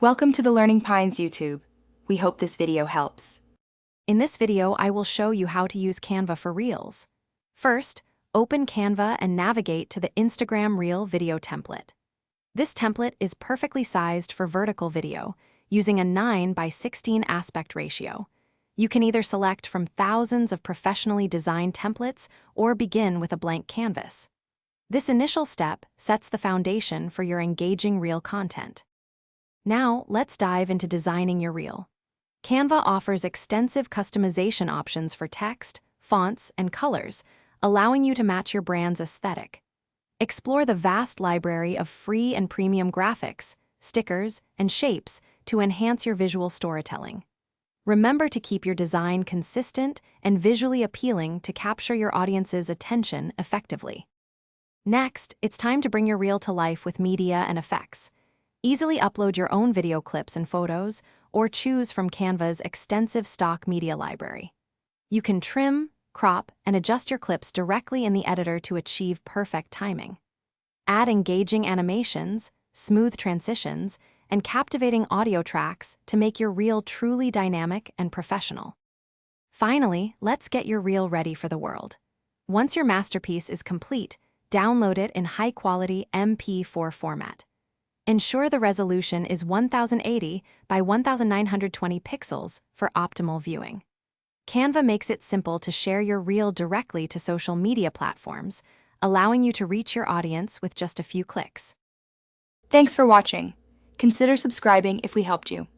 Welcome to the Learning Pines YouTube. We hope this video helps. In this video, I will show you how to use Canva for Reels. First, open Canva and navigate to the Instagram Reel video template. This template is perfectly sized for vertical video, using a 9:16 aspect ratio. You can either select from thousands of professionally designed templates or begin with a blank canvas. This initial step sets the foundation for your engaging reel content. Now, let's dive into designing your reel. Canva offers extensive customization options for text, fonts, and colors, allowing you to match your brand's aesthetic. Explore the vast library of free and premium graphics, stickers, and shapes to enhance your visual storytelling. Remember to keep your design consistent and visually appealing to capture your audience's attention effectively. Next, it's time to bring your reel to life with media and effects. Easily upload your own video clips and photos, or choose from Canva's extensive stock media library. You can trim, crop, and adjust your clips directly in the editor to achieve perfect timing. Add engaging animations, smooth transitions, and captivating audio tracks to make your reel truly dynamic and professional. Finally, let's get your reel ready for the world. Once your masterpiece is complete, download it in high-quality MP4 format. Ensure the resolution is 1080 by 1920 pixels for optimal viewing. Canva makes it simple to share your reel directly to social media platforms, allowing you to reach your audience with just a few clicks. Thanks for watching. Consider subscribing if we helped you.